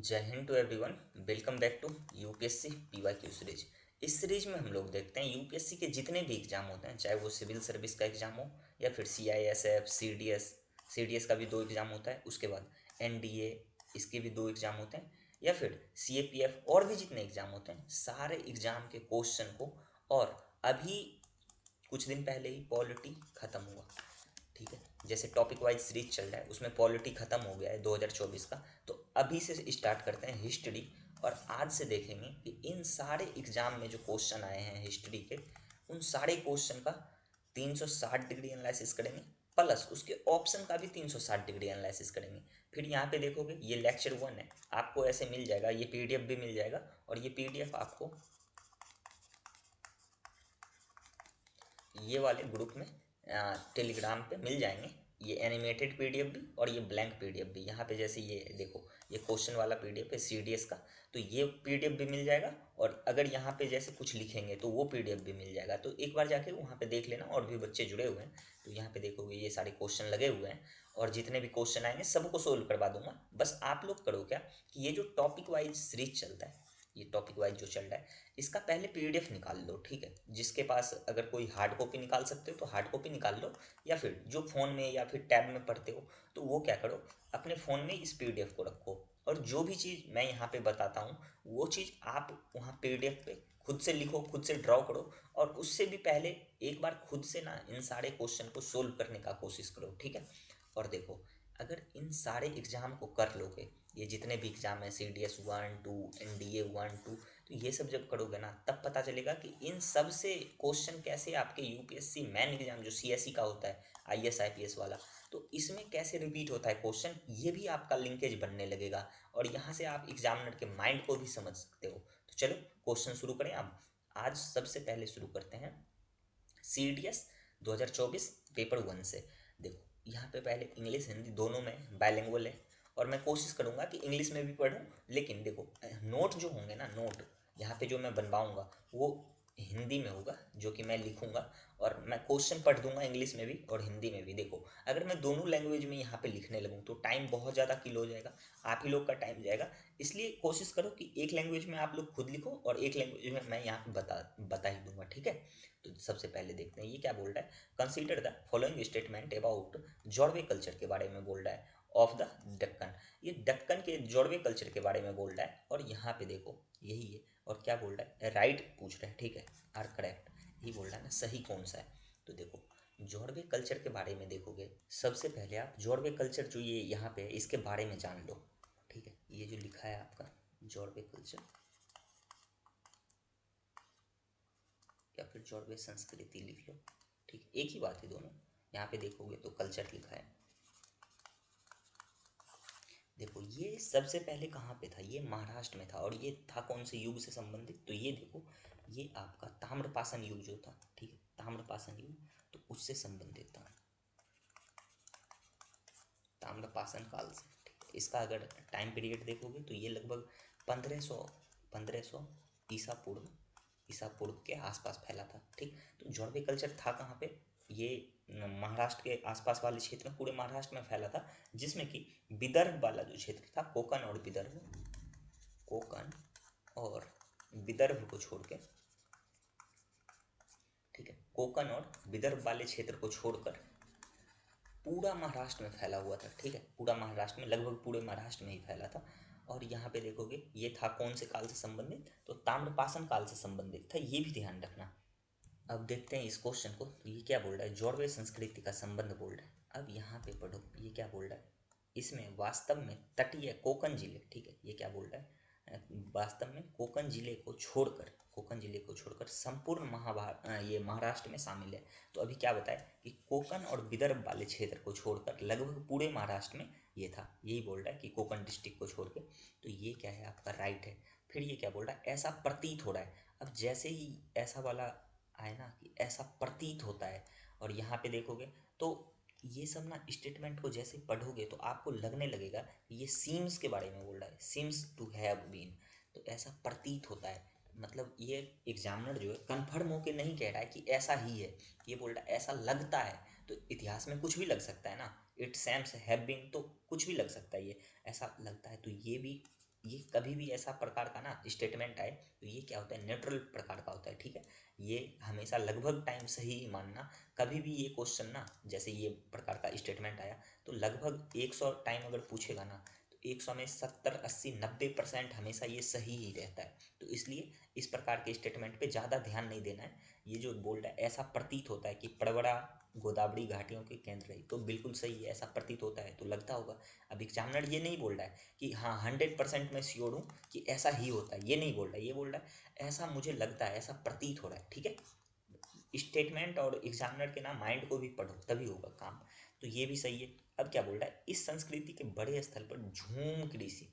जय Hind to everyone. Welcome back to UPSC PYQ series. इस series में हम लोग देखते हैं यूपीएससी के जितने भी एग्जाम होते हैं, चाहे वो सिविल सर्विस का एग्जाम हो या फिर सीआईएसएफ सीडीएस का भी दो एग्जाम होता है, उसके बाद एनडीए इसके भी दो एग्जाम होते हैं, या फिर सीएपीएफ और भी जितने एग्जाम होते हैं सारे एग्जाम के क्वेश्चन को। और अभी कुछ दिन पहले ही पॉलिटी खत्म हुआ, ठीक है। जैसे टॉपिक वाइज सीरीज चल रहा है उसमें पॉलिटी खत्म हो गया है 2024 का, तो अभी से स्टार्ट करते हैं हिस्ट्री। और आज से देखेंगे कि इन सारे एग्जाम में जो क्वेश्चन आए हैं हिस्ट्री के, उन सारे क्वेश्चन का 360 डिग्री एनालिसिस करेंगे, प्लस उसके ऑप्शन का भी 360 डिग्री एनालिसिस करेंगे। फिर यहाँ पे देखोगे ये लेक्चर 1 है, आपको ऐसे मिल जाएगा, ये पीडीएफ भी मिल जाएगा। और ये पीडीएफ आपको ये वाले ग्रुप में टेलीग्राम पे मिल जाएंगे। ये एनिमेटेड पीडीएफ भी और ये ब्लैंक पीडीएफ भी। यहाँ पे जैसे ये देखो, ये क्वेश्चन वाला पीडीएफ है सीडीएस का, तो ये पीडीएफ भी मिल जाएगा। और अगर यहाँ पे जैसे कुछ लिखेंगे तो वो पीडीएफ भी मिल जाएगा। तो एक बार जाके वहाँ पे देख लेना, और भी बच्चे जुड़े हुए हैं तो यहाँ पे देखोगे ये सारे क्वेश्चन लगे हुए हैं। और जितने भी क्वेश्चन आएंगे सबको सोल्व करवा दूंगा। बस आप लोग करो क्या कि ये जो टॉपिक वाइज सीरीज चलता है, ये टॉपिक वाइज जो चल रहा है, इसका पहले पीडीएफ निकाल लो, ठीक है। जिसके पास अगर कोई हार्ड कॉपी निकाल सकते हो तो हार्ड कॉपी निकाल लो, या फिर जो फ़ोन में या फिर टैब में पढ़ते हो तो वो क्या करो, अपने फ़ोन में इस पीडीएफ को रखो। और जो भी चीज़ मैं यहाँ पे बताता हूँ वो चीज़ आप वहाँ पीडीएफ पे खुद से लिखो, खुद से ड्रॉ करो। और उससे भी पहले एक बार खुद से ना इन सारे क्वेश्चन को सोल्व करने का कोशिश करो, ठीक है। और देखो, अगर इन सारे एग्ज़ाम को कर लोगे, ये जितने भी एग्ज़ाम हैं सीडीएस 1 2 एनडीए 1 2, तो ये सब जब करोगे ना तब पता चलेगा कि इन सब से क्वेश्चन कैसे आपके यूपीएससी मेन एग्जाम जो सीएसई का होता है, आईएएस आईपीएस वाला, तो इसमें कैसे रिपीट होता है क्वेश्चन, ये भी आपका लिंकेज बनने लगेगा। और यहाँ से आप एग्जामिनर के माइंड को भी समझ सकते हो। तो चलो क्वेश्चन शुरू करें अब। आज सबसे पहले शुरू करते हैं सीडीएस 2024 पेपर 1 से। देखो यहाँ पे पहले इंग्लिश हिंदी दोनों में बायलिंगुअल है, और मैं कोशिश करूँगा कि इंग्लिश में भी पढूँ। लेकिन देखो नोट जो होंगे ना, नोट यहाँ पे जो मैं बनवाऊँगा वो हिंदी में होगा, जो कि मैं लिखूँगा। और मैं क्वेश्चन पढ़ दूंगा इंग्लिश में भी और हिंदी में भी। देखो अगर मैं दोनों लैंग्वेज में यहाँ पे लिखने लगूँ तो टाइम बहुत ज़्यादा किल हो जाएगा, आप ही लोग का टाइम जाएगा। इसलिए कोशिश करो कि एक लैंग्वेज में आप लोग खुद लिखो और एक लैंग्वेज में मैं यहाँ पे बता ही दूंगा, ठीक है। तो सबसे पहले देखते हैं ये क्या बोल रहा है। Consider the following statement about जोड़वे कल्चर के बारे में बोल रहा है ऑफ द दक्कन। ये दक्कन के जोड़वे कल्चर के बारे में बोल रहा है, और यहाँ पे देखो यही है। और क्या बोल रहा है, राइट पूछ रहा है, ठीक है, आर करेक्ट यही बोल रहा है ना, सही कौन सा है। तो देखो जोड़वे कल्चर के बारे में देखोगे, सबसे पहले आप जोड़वे कल्चर जो ये यहाँ पे है इसके बारे में जान लो, ठीक है। ये जो लिखा है आपका जोड़वे कल्चर या फिर जोड़वे संस्कृति लिख लो, ठीक, एक ही बात है दोनों। यहाँ पे देखोगे तो कल्चर लिखा है। देखो ये सबसे पहले कहाँ पे था, ये महाराष्ट्र में था। और ये था कौन से युग से संबंधित, तो ये देखो ये आपका ताम्रपाषाण युग जो था, ठीक है, ताम्रपाषाण युग, तो उससे संबंधित था, ताम्रपाषाण काल से, ठीक है। इसका अगर टाइम पीरियड देखोगे तो ये लगभग 1500 ईसा पूर्व के आसपास फैला था, ठीक। तो जोड़वे कल्चर था कहाँ पे, ये महाराष्ट्र के आसपास वाले क्षेत्र में, पूरे महाराष्ट्र में फैला था। जिसमें कि विदर्भ वाला जो क्षेत्र था, कोकण और विदर्भ को छोड़ के, ठीक है, कोकण और विदर्भ वाले क्षेत्र को छोड़कर पूरा महाराष्ट्र में फैला हुआ था, ठीक है। पूरा महाराष्ट्र में, लगभग पूरे महाराष्ट्र में ही फैला था। और यहाँ पे देखोगे ये था कौन से काल से संबंधित, तो ताम्रपाषाण काल से संबंधित था, ये भी ध्यान रखना। अब देखते हैं इस क्वेश्चन को, तो ये क्या बोल रहा है, जोड़वे संस्कृति का संबंध बोल रहा है। अब यहाँ पे पढ़ो ये क्या बोल रहा है, इसमें वास्तव में तटीय कोकण जिले, ठीक है, ये क्या बोल रहा है, वास्तव में कोकण जिले को छोड़कर संपूर्ण ये महाराष्ट्र में शामिल है। तो अभी क्या बताया कि कोकण और विदर्भ वाले क्षेत्र को छोड़कर लगभग पूरे महाराष्ट्र में ये था, यही बोल रहा है कि कोकण डिस्ट्रिक्ट को छोड़ के। तो ये क्या है आपका, राइट है। फिर ये क्या बोल रहा है, ऐसा प्रतीत हो रहा है। अब जैसे ही ऐसा वाला आए ना कि ऐसा प्रतीत होता है, और यहाँ पे देखोगे तो ये सब ना स्टेटमेंट को जैसे पढ़ोगे तो आपको लगने लगेगा कि ये सीम्स के बारे में बोल रहा है, सीम्स टू हैव बीन। तो ऐसा प्रतीत होता है, मतलब ये एग्जामिनर जो है कन्फर्म होके नहीं कह रहा है कि ऐसा ही है, ये बोल रहा है ऐसा लगता है। तो इतिहास में कुछ भी लग सकता है ना, इट सैम्स हैव बीन, तो कुछ भी लग सकता है, ये ऐसा लगता है, तो ये भी ये कभी भी ऐसा प्रकार का ना स्टेटमेंट आए तो ये क्या होता है, न्यूट्रल प्रकार का होता है, ठीक है। ये हमेशा लगभग टाइम सही ही मानना। कभी भी ये क्वेश्चन ना, जैसे ये प्रकार का स्टेटमेंट आया तो लगभग 100 टाइम अगर पूछेगा ना तो 100 में 70 80 90% हमेशा ये सही ही रहता है। तो इसलिए इस प्रकार के स्टेटमेंट पे ज़्यादा ध्यान नहीं देना है। ये जो बोल रहा है ऐसा प्रतीत होता है कि परवड़ा गोदावरी घाटियों के केंद्र है, तो बिल्कुल सही है, ऐसा प्रतीत होता है तो लगता होगा। अब एग्जामिनर ये नहीं बोल रहा है कि हाँ 100% मैं श्योर हूँ कि ऐसा ही होता है, ये नहीं बोल रहा है। ये बोल रहा है ऐसा मुझे लगता है, ऐसा प्रतीत हो रहा है, ठीक है। स्टेटमेंट और एग्जामिनर के ना माइंड को भी पढ़ो तभी होगा काम। तो ये भी सही है। अब क्या बोल रहा है, इस संस्कृति के बड़े स्थल पर झूम कृषि,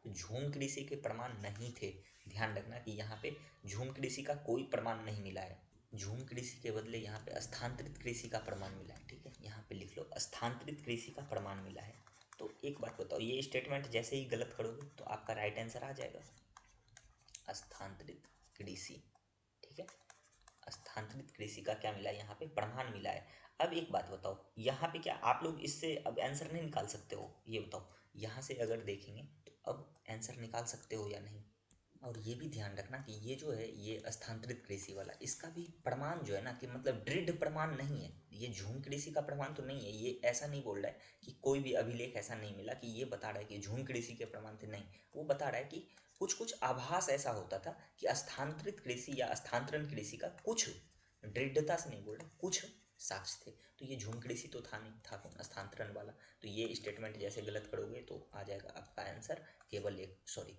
झूम कृषि के प्रमाण नहीं थे। ध्यान रखना कि यहाँ पे झूम कृषि का कोई प्रमाण नहीं मिला है। झूम कृषि के बदले यहाँ पे स्थानांतरित कृषि का प्रमाण मिला है, ठीक है। यहाँ पे लिख लो स्थानांतरित कृषि का प्रमाण मिला है। तो एक बात बताओ, ये स्टेटमेंट जैसे ही गलत करोगे तो आपका राइट आंसर आ जाएगा स्थानांतरित कृषि, ठीक है। स्थानांतरित कृषि का क्या मिला है, यहाँ पे प्रमाण मिला है। अब एक बात बताओ, यहाँ पे क्या आप लोग इससे अब आंसर नहीं निकाल सकते हो, ये बताओ। यहाँ से अगर देखेंगे तो अब आंसर निकाल सकते हो या नहीं। और ये भी ध्यान रखना कि ये जो है ये स्थानांतरित कृषि वाला, इसका भी प्रमाण जो है ना कि मतलब दृढ़ प्रमाण नहीं है। ये झूम कृषि का प्रमाण तो नहीं है। ये ऐसा नहीं बोल रहा है कि कोई भी अभिलेख ऐसा नहीं मिला कि ये बता रहा है कि झूम कृषि के प्रमाण थे, नहीं। वो बता रहा है कि कुछ कुछ आभास ऐसा होता था कि स्थानांतरित कृषि या स्थानांतरण कृषि का कुछ, दृढ़ता से नहीं बोल रहे, कुछ साक्ष्य थे। तो ये झूम कृषि तो था नहीं, था कौन, स्थानांतरण वाला। तो ये स्टेटमेंट जैसे गलत करोगे तो आ जाएगा आपका आंसर केवल एक, सॉरी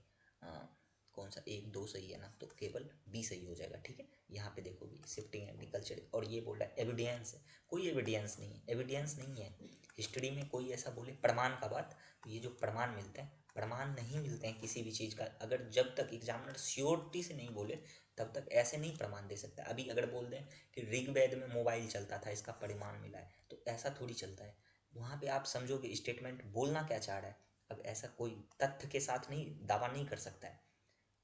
कौन सा, एक दो सही है ना, तो केवल बी सही हो जाएगा, ठीक है। यहाँ पे देखोगे शिफ्टिंग एग्रीकल्चर, और ये बोल रहा है एविडेंस है। कोई एविडेंस नहीं है, एविडेंस नहीं है। हिस्ट्री में कोई ऐसा बोले प्रमाण का बात, तो ये जो प्रमाण मिलते हैं, प्रमाण नहीं मिलते हैं किसी भी चीज़ का। अगर जब तक एग्जामिनर श्योरिटी से नहीं बोले तब तक ऐसे नहीं प्रमाण दे सकता। अभी अगर बोल दें कि ऋग्वेद में मोबाइल चलता था, इसका प्रमाण मिला है, तो ऐसा थोड़ी चलता है। वहाँ पे आप समझोगे स्टेटमेंट बोलना क्या चाह रहा है। अब ऐसा कोई तथ्य के साथ नहीं दावा नहीं कर सकता है।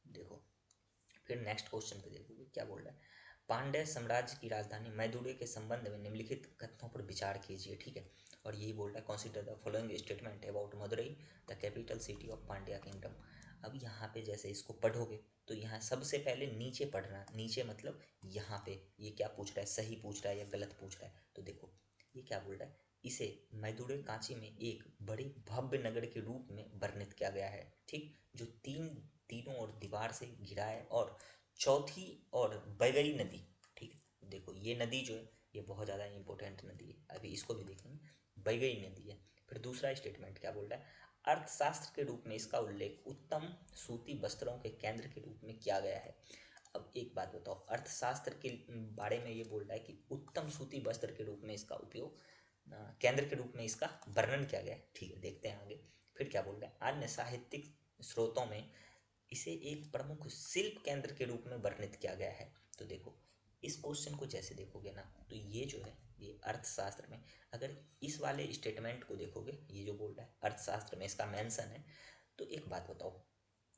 देखो फिर नेक्स्ट क्वेश्चन पे देखोगे क्या बोल रहा है, पांड्य साम्राज्य की राजधानी मैदुरे के संबंध में निम्नलिखित कथनों पर विचार कीजिए, ठीक है। और यही बोल रहा है consider the following statement about Madurai the capital city of Pandya kingdom. अब यहाँ पे जैसे इसको पढ़ोगे तो यहाँ सबसे पहले नीचे पढ़ना, नीचे मतलब यहाँ पे ये क्या पूछ रहा है, सही पूछ रहा है या गलत पूछ रहा है। तो देखो ये क्या बोल रहा है, इसे मैदुरे कांची में एक बड़े भव्य नगर के रूप में वर्णित किया गया है, ठीक, जो तीनों ओर दीवार से घिरा है, और चौथी और बैगई नदी, ठीक है। देखो ये नदी जो है ये बहुत ज़्यादा इंपॉर्टेंट नदी है, अभी इसको भी देखेंगे, बैगई नदी है। फिर दूसरा स्टेटमेंट क्या बोल रहा है, अर्थशास्त्र के रूप में इसका उल्लेख उत्तम सूती वस्त्रों के केंद्र के रूप में किया गया है। अब एक बात बताओ, अर्थशास्त्र के बारे में ये बोल रहा है कि उत्तम सूती वस्त्र के रूप में इसका उपयोग, केंद्र के रूप में इसका वर्णन किया गया है, ठीक है। देखते हैं आगे फिर क्या बोल रहे हैं, अन्य साहित्यिक स्रोतों में इसे एक प्रमुख शिल्प केंद्र के रूप में वर्णित किया गया है। तो देखो इस क्वेश्चन को जैसे देखोगे ना तो ये जो है ये अर्थशास्त्र में, अगर इस वाले स्टेटमेंट को देखोगे, ये जो बोल रहा है अर्थशास्त्र में इसका मेंशन है, तो एक बात बताओ,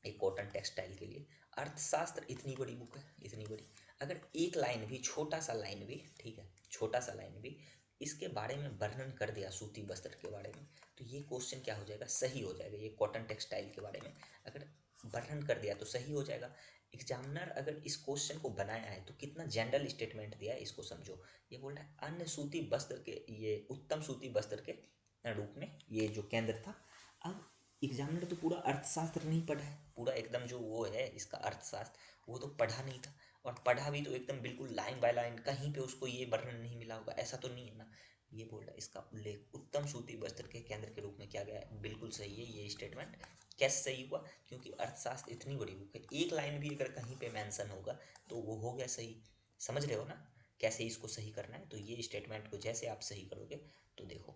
एक कॉटन टेक्सटाइल के लिए अर्थशास्त्र इतनी बड़ी बुक है, इतनी बड़ी, अगर एक लाइन भी, छोटा सा लाइन भी, ठीक है, छोटा सा लाइन भी इसके बारे में वर्णन कर दिया सूती वस्त्र के बारे में, तो ये क्वेश्चन क्या हो जाएगा, सही हो जाएगा। ये कॉटन टेक्सटाइल के बारे में अगर वर्णन कर दिया तो सही हो जाएगा। एग्जामिनर अगर इस क्वेश्चन को बनाया है तो कितना जनरल स्टेटमेंट दिया है, इसको समझो। ये बोल रहा है अन्य सूती वस्त्र के, ये उत्तम सूती वस्त्र के रूप में ये जो केंद्र था। अब एग्जामिनर तो पूरा अर्थशास्त्र नहीं पढ़ा है, पूरा एकदम जो वो है इसका अर्थशास्त्र वो तो पढ़ा नहीं था, और पढ़ा भी तो एकदम बिल्कुल लाइन बाय लाइन, कहीं पे उसको ये वर्णन नहीं मिला होगा, ऐसा तो नहीं है ना। ये बोल रहा है इसका उल्लेख उत्तम सूती वस्त्र के केंद्र के रूप में किया गया है, बिल्कुल सही है ये स्टेटमेंट। कैसे सही हुआ, क्योंकि अर्थशास्त्र इतनी बड़ी बुक है, एक लाइन भी अगर कहीं पे मेंशन होगा तो वो हो गया सही। समझ रहे हो ना कैसे इसको सही करना है। तो ये स्टेटमेंट को जैसे आप सही करोगे तो देखो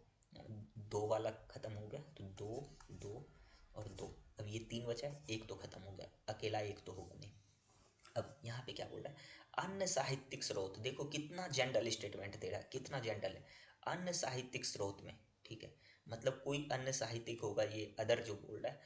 दो वाला खत्म हो गया, तो दो, दो और दो, अब ये तीन बचा है, एक तो खत्म हो गया, अकेला एक तो होगा नहीं। अब यहाँ पे क्या बोल रहा है, अन्य साहित्यिक स्रोत, देखो कितना जनरल स्टेटमेंट दे रहा है, कितना जनरल है, अन्य साहित्यिक स्रोत में, ठीक है। मतलब कोई अन्य साहित्यिक होगा, ये अदर जो बोल रहा है,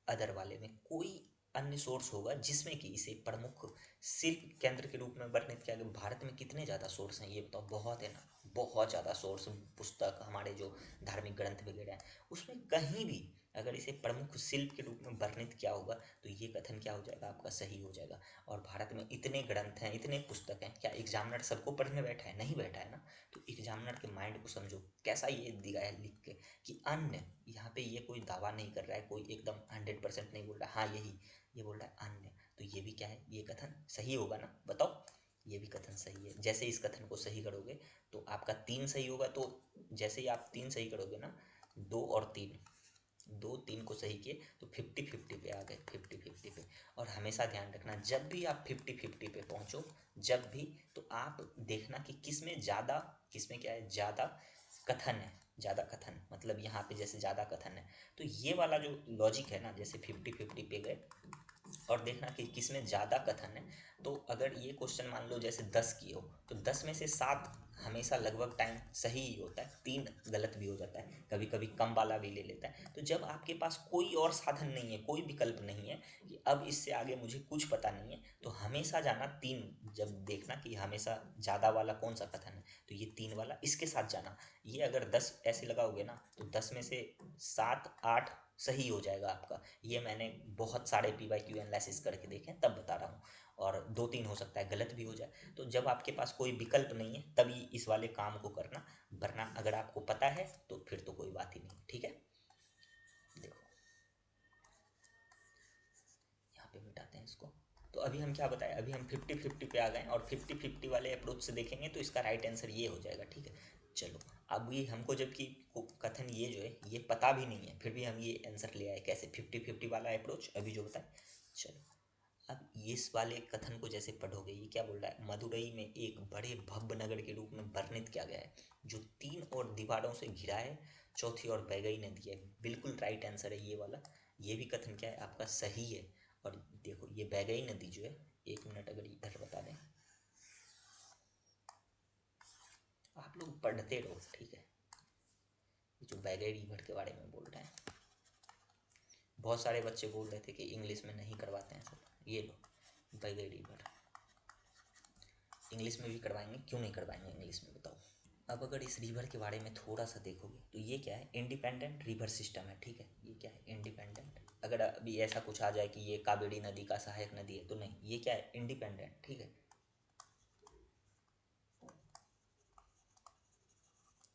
अदर वाले में कोई अन्य सोर्स होगा जिसमें कि इसे प्रमुख शिल्प केंद्र के रूप में वर्णित किया गया। भारत में कितने ज़्यादा सोर्स हैं ये बताओ, बहुत है ना, बहुत ज़्यादा सोर्स, पुस्तक, हमारे जो धार्मिक ग्रंथ वगैरह हैं, उसमें कहीं भी अगर इसे प्रमुख शिल्प के रूप में वर्णित किया होगा तो ये कथन क्या हो जाएगा, आपका सही हो जाएगा। और भारत में इतने ग्रंथ हैं, इतने पुस्तक हैं, क्या एग्जामिनर सबको पढ़ने बैठा है? नहीं बैठा है ना। तो एग्जामिनर के माइंड को समझो, कैसा ये दिया है लिख के कि अन्य, यहाँ पे ये कोई दावा नहीं कर रहा है, कोई एकदम 100% नहीं बोल रहा, हाँ यही, ये बोल रहा है अन्य, तो ये भी क्या है, ये कथन सही होगा ना, बताओ। ये भी कथन सही है। जैसे इस कथन को सही करोगे तो आपका 3 सही होगा, तो जैसे ही आप 3 सही करोगे ना, 2 और 3, 2 3 को सही किए तो 50-50 पे आ गए, 50-50 पे। और हमेशा ध्यान रखना, जब भी आप 50-50 पे पहुंचो, जब भी, तो आप देखना कि किसमें ज़्यादा, किसमें क्या है, ज़्यादा कथन है, ज़्यादा कथन, मतलब यहाँ पे जैसे ज़्यादा कथन है, तो ये वाला जो लॉजिक है ना, जैसे 50-50 पे गए और देखना कि किसमें ज़्यादा कथन है। तो अगर ये क्वेश्चन मान लो जैसे 10 की हो, तो 10 में से 7 हमेशा लगभग टाइम सही ही होता है, 3 गलत भी हो जाता है, कभी कभी कम वाला भी ले लेता है। तो जब आपके पास कोई और साधन नहीं है, कोई विकल्प नहीं है कि अब इससे आगे मुझे कुछ पता नहीं है, तो हमेशा जाना 3, जब देखना कि हमेशा ज़्यादा वाला कौन सा कथन है, तो ये 3 वाला, इसके साथ जाना। ये अगर 10 ऐसे लगाओगे ना, तो 10 में से 7-8 सही हो जाएगा आपका। ये मैंने बहुत सारे PYQ एनालिसिस करके देखे हैं, तब बता रहा हूँ। और 2-3 हो सकता है गलत भी हो जाए। तो जब आपके पास कोई विकल्प नहीं है तभी इस वाले काम को करना, वरना अगर आपको पता है तो फिर तो कोई बात ही नहीं, ठीक है। देखो यहाँ पे मिटाते हैं इसको। तो अभी हम क्या बताएं, अभी हम 50-50 पे आ गए और 50-50 वाले अप्रोच से देखेंगे तो इसका राइट आंसर ये हो जाएगा, ठीक है। चलो, अब ये हमको जबकि कथन ये जो है ये पता भी नहीं है, फिर भी हम ये आंसर ले आए, कैसे, 50-50 वाला अप्रोच अभी जो बताए। चलो, अब इस वाले कथन को जैसे पढ़ोगे, ये क्या बोल रहा है, मदुरई में एक बड़े भव्य नगर के रूप में वर्णित किया गया है, जो 3 और दीवारों से घिरा है, चौथी ओर बह नदी है। बिल्कुल राइट आंसर है ये वाला। ये भी कथन क्या है, आपका सही है। और देखो ये बह नदी जो है, 1 मिनट अगर इधर बता दें, आप लोग पढ़ते रहो, ठीक है। जो बह रिवर के बारे में बोल रहे हैं, बहुत सारे बच्चे बोल रहे थे कि इंग्लिश में नहीं करवाते हैं सब। ये लो, बह रिवर इंग्लिश में भी करवाएंगे, क्यों नहीं करवाएंगे इंग्लिश में, बताओ। अब अगर इस रिवर के बारे में थोड़ा सा देखोगे तो ये क्या है, इंडिपेंडेंट रिवर सिस्टम है, ठीक है। ये क्या है, इंडिपेंडेंट। अगर अभी ऐसा कुछ आ जाए कि ये कावेरी नदी का सहायक नदी है, तो नहीं, ये क्या है, इंडिपेंडेंट, ठीक है,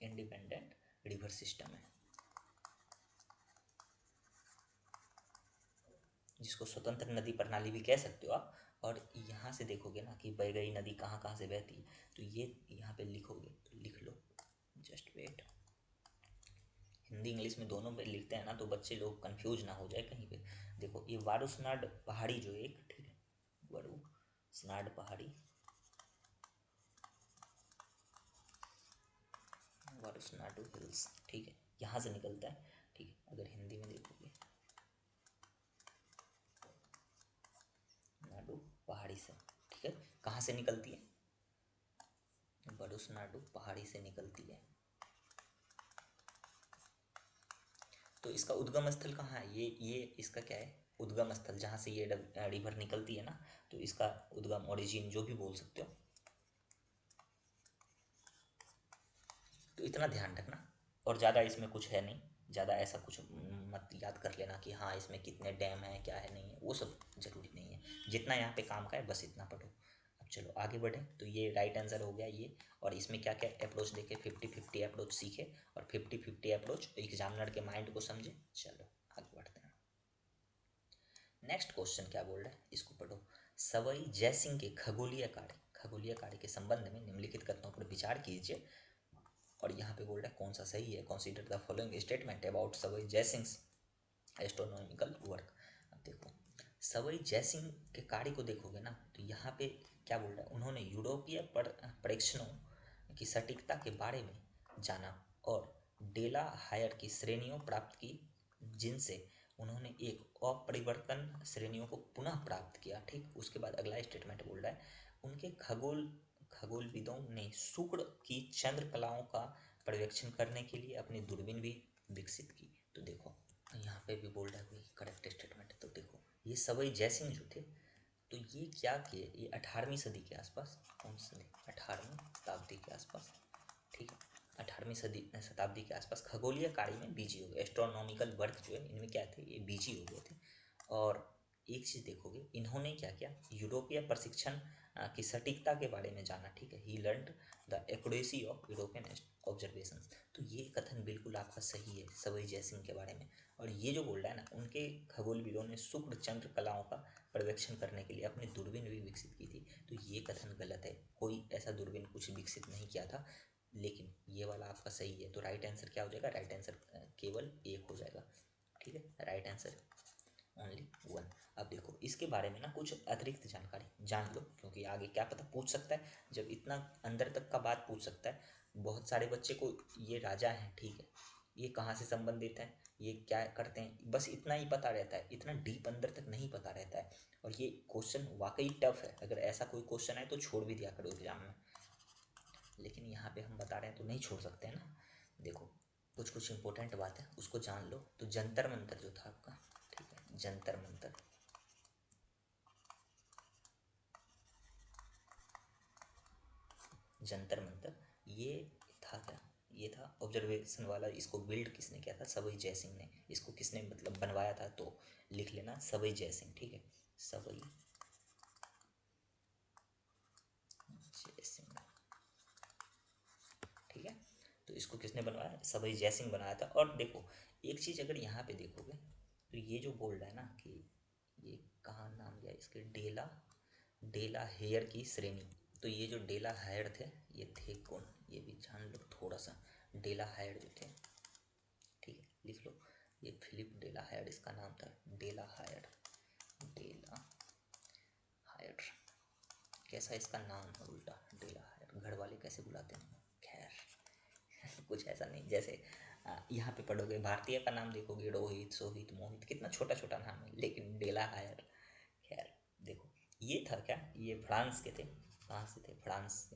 इंडिपेंडेंट रिवर सिस्टम है, जिसको स्वतंत्र नदी प्रणाली भी कह सकते हो आप। और यहाँ से देखोगे ना कि बह गई नदी कहाँ कहाँ से बहती है, तो ये यहाँ पे लिखोगे तो लिख लो, जस्ट वेट। हिंदी इंग्लिश में दोनों में लिखते हैं ना, तो बच्चे लोग कंफ्यूज ना हो जाए कहीं पे। देखो ये वारुसनाड पहाड़ी जो है एक, ठीक है, वारुसनाड पहाड़ी, वारुसनाडु हिल्स, ठीक है, यहाँ से निकलता है, ठीक है। अगर हिंदी में देखोगे, नाडु पहाड़ी से, ठीक है, कहाँ से निकलती है, वारुसनाडु पहाड़ी से निकलती है। तो इसका उद्गम स्थल कहाँ है, ये इसका क्या है, उद्गम स्थल, जहाँ से ये रिवर निकलती है ना, तो इसका उद्गम, ओरिजिन, जो भी बोल सकते हो। तो इतना ध्यान रखना, और ज़्यादा इसमें कुछ है नहीं, ज़्यादा ऐसा कुछ मत याद कर लेना कि हाँ इसमें कितने डैम है क्या है, नहीं है, वो सब ज़रूरी नहीं है। जितना यहाँ पे काम का है बस इतना पढ़ो। अब चलो आगे बढ़ें, तो ये राइट आंसर हो गया ये। और इसमें क्या क्या अप्रोच देखे, 50-50 अप्रोच सीखे, और 50-50 अप्रोच एग्जामिनर के माइंड को समझे। चलो आगे बढ़ते हैं। नेक्स्ट क्वेश्चन क्या बोल रहा है, इसको पढ़ो। सवाई जयसिंह के खगोलीय कार्य के संबंध में निम्नलिखित कथनों पर विचार कीजिए। और यहाँ पे बोल रहा है कौन सा सही है, consider the following statement about Sawai Jai Singh astronomical work. अब देखो, सवाई जयसिंह के कार्य को देखोगे ना, तो यहाँ पे क्या बोल रहा है, उन्होंने यूरोपीय परीक्षणों की सटीकता के बारे में जाना और डेला हायर की श्रेणियों प्राप्त की, जिनसे उन्होंने एक अपरिवर्तन श्रेणियों को पुनः प्राप्त किया, ठीक। उसके बाद अगला स्टेटमेंट बोल रहा है, उनके खगोलविदों ने शुक्र की चंद्र कलाओं का पर्यवेक्षण करने के लिए अपनी दूरबीन भी विकसित की। तो देखो यहाँ पे भी बोल रहा है वही करेक्ट स्टेटमेंट है। तो देखो ये सवाई जयसिंह जो थे, तो ये क्या किए, ये 18वीं सदी के आसपास, कौन सी सदी, 18वीं शताब्दी के आसपास, ठीक है, 18वीं सदी शताब्दी के आसपास खगोलीय कार्य में बिजी हो गए। एस्ट्रोनॉमिकल वर्क जो है इनमें क्या थे, ये बिजी हो गए थे। और एक चीज़ देखोगे, इन्होंने क्या किया, यूरोपीय प्रशिक्षण की सटीकता के बारे में जाना। ठीक है, he learn the accuracy of European observation. तो ये कथन बिल्कुल आपका सही है सवई जयसिंह के बारे में। और ये जो बोल रहा है ना, उनके खगोलविदों ने शुक्र चंद्र कलाओं का पर्यवेक्षण करने के लिए अपनी दूरबीन भी विकसित की थी। तो ये कथन गलत है, कोई ऐसा दूरबीन कुछ विकसित नहीं किया था। लेकिन ये वाला आपका सही है। तो राइट आंसर क्या हो जाएगा, राइट आंसर केवल एक हो जाएगा। ठीक है, राइट आंसर ओनली वन। अब देखो इसके बारे में ना कुछ अतिरिक्त जानकारी जान लो, क्योंकि आगे क्या पता पूछ सकता है। जब इतना अंदर तक का बात पूछ सकता है, बहुत सारे बच्चे को ये राजा हैं, ठीक है, ये कहाँ से संबंधित हैं, ये क्या करते हैं, बस इतना ही पता रहता है, इतना डीप अंदर तक नहीं पता रहता है। और ये क्वेश्चन वाकई टफ है, अगर ऐसा कोई क्वेश्चन है तो छोड़ भी दिया करो एग्जाम में। लेकिन यहाँ पे हम बता रहे हैं तो नहीं छोड़ सकते हैं ना। देखो कुछ कुछ इंपॉर्टेंट बात है उसको जान लो। तो जंतर मंतर जो था आपका, ठीक है, जंतर मंतर, जंतर मंतर ये था क्या, ये था ऑब्जर्वेशन वाला। इसको बिल्ड किसने किया था, सवई जयसिंह ने। इसको किसने मतलब बनवाया था, तो लिख लेना सवई जयसिंह। ठीक है, सवई जयसिंह। ठीक है, तो इसको किसने बनवाया, सवई जयसिंह बनाया था। और देखो एक चीज़ अगर यहाँ पे देखोगे, तो ये जो बोल रहा है ना कि ये कहाँ नाम लिया इसके, डेला, डेला हेयर की श्रेणी। तो ये जो डेला हायर थे, ये थे कौन, ये भी जान लो थोड़ा सा। डेला हायर जो थे, ठीक है, लिख लो, ये फिलिप डेला हायर इसका नाम था। डेला हायर, डेला हायर, कैसा इसका नाम है उल्टा, डेला हायर, घर वाले कैसे बुलाते हैं, खैर कुछ ऐसा नहीं। जैसे यहाँ पे पढ़ोगे भारतीय का नाम देखोगे, रोहित, सोहित, मोहित, कितना छोटा छोटा नाम है, लेकिन डेला हायर। खैर देखो ये था क्या, ये फ्रांस के थे। कहाँ से थे, फ्रांस से।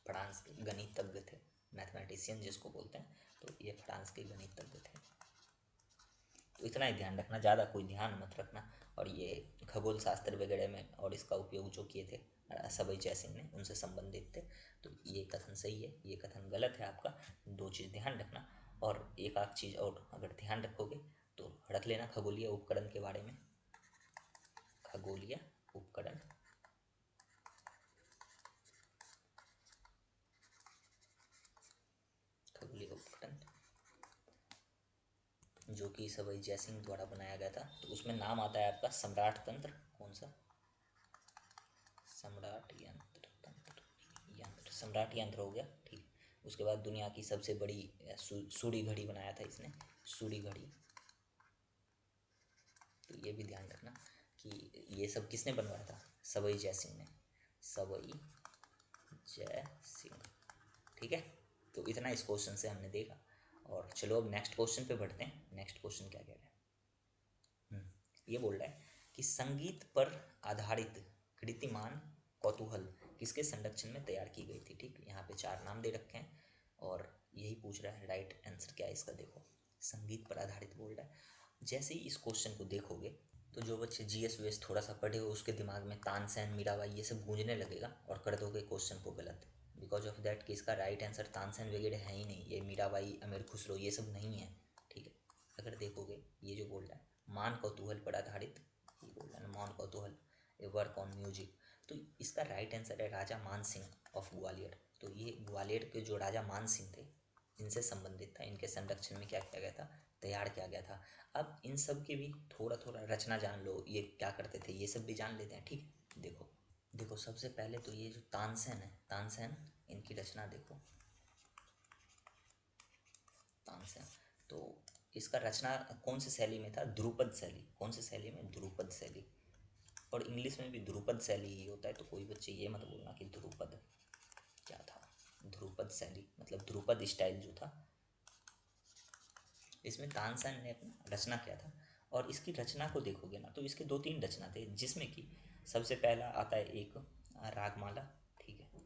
फ्रांस के गणितज्ञ थे, मैथमेटिशियन जिसको बोलते हैं। तो ये फ्रांस के गणितज्ञ थे। तो इतना ही ध्यान रखना, ज़्यादा कोई ध्यान मत रखना। और ये खगोल शास्त्र वगैरह में और इसका उपयोग जो किए थे सवई जयसिंह ने, उनसे संबंधित थे। तो ये कथन सही है, ये कथन गलत है आपका। दो चीज़ ध्यान रखना। और एक आध चीज़ और अगर ध्यान रखोगे तो रख लेना खगोलीय उपकरण के बारे में। खगोलीय उपकरण, खगोलीय उपकरण जो कि सवई जयसिंह द्वारा बनाया गया था। तो उसमें नाम आता है आपका सम्राट तंत्र। कौन सा, सम्राट यंत्र, तंत्र, यंत्र, सम्राट यंत्र हो गया। ठीक, उसके बाद दुनिया की सबसे बड़ी सूड़ी घड़ी बनाया था इसने, सूड़ी घड़ी। तो ये भी ध्यान रखना कि ये सब किसने बनवाया था, सवई जयसिंह ने, सवई जयसिंह। ठीक है, तो इतना इस क्वेश्चन से हमने देखा। और चलो अब नेक्स्ट क्वेश्चन पे बढ़ते हैं। नेक्स्ट क्वेश्चन क्या कह रहा है, ये बोल रहा है कि संगीत पर आधारित कीर्तिमान कौतूहल किसके संरक्षण में तैयार की गई थी। ठीक, यहाँ पे चार नाम दे रखे हैं और यही पूछ रहा है राइट आंसर क्या है इसका। देखो संगीत पर आधारित बोल रहा है। जैसे ही इस क्वेश्चन को देखोगे तो जो बच्चे जीएस वीएस थोड़ा सा पढ़े हो उसके दिमाग में तानसेन, मीराबाई ये सब गूंजने लगेगा और कर दोगे क्वेश्चन को गलत। बिकॉज ऑफ दैट कि इसका राइट आंसर तानसेन वगैरह है ही नहीं, ये मीराबाई, अमीर खुसरो ये सब नहीं है। ठीक है, अगर देखोगे ये जो बोल रहा है मान कौतूहल पर आधारित, ये बोल रहा है मान कौतूहल, ए वर्क ऑन म्यूजिक। तो इसका राइट आंसर है राजा मान सिंह ऑफ ग्वालियर। तो ये ग्वालियर के जो राजा मान सिंह थे इनसे संबंधित था, इनके संरक्षण में क्या किया गया था, तैयार किया गया था। अब इन सब की भी थोड़ा थोड़ा रचना जान लो, ये क्या करते थे ये सब भी जान लेते हैं। ठीक, देखो देखो सबसे पहले तो ये जो तानसेन है, तानसेन, इनकी रचना देखो, तानसेन। तो इसका रचना कौन सी शैली में था, ध्रुपद शैली। कौन सी शैली में, ध्रुपद शैली। और इंग्लिश में भी ध्रुपद शैली ही होता है। तो कोई बच्चे ये मत बोलना कि ध्रुपद क्या था, ध्रुपद शैली मतलब ध्रुपद स्टाइल जो था, इसमें तानसेन ने अपना रचना किया था। और इसकी रचना को देखोगे ना तो इसके दो तीन रचना थे, जिसमें कि सबसे पहला आता है एक रागमाला। ठीक है,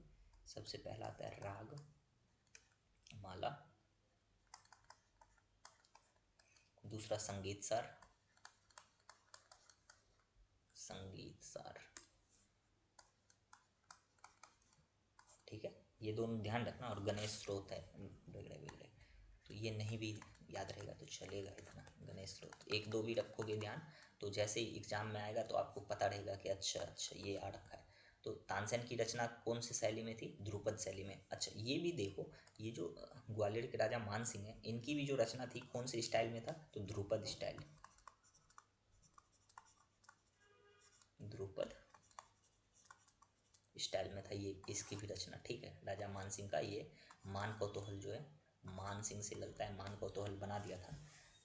सबसे पहला आता है राग माला, दूसरा संगीत सार, संगीत सार। ठीक है, ये दोनों ध्यान रखना, और गणेश स्रोत है वगैरह वगैरह, तो ये नहीं भी याद रहेगा तो चलेगा इतना। गणेश स्रोत एक दो भी रखोगे ध्यान, तो जैसे ही एग्जाम में आएगा तो आपको पता रहेगा कि अच्छा अच्छा ये आ रखा है। तो तानसेन की रचना कौन सी शैली में थी? ध्रुपद शैली में। अच्छा ये भी देखो, ये जो ग्वालियर के राजा मान सिंह है, इनकी भी जो रचना थी कौन से स्टाइल में था? तो ध्रुपद स्टाइल, ध्रुपद स्टाइल में था ये इसकी भी रचना। ठीक है, राजा मान सिंह का ये मान कौतूहल जो है, मान सिंह से लगता है मान कौतूहल बना दिया था।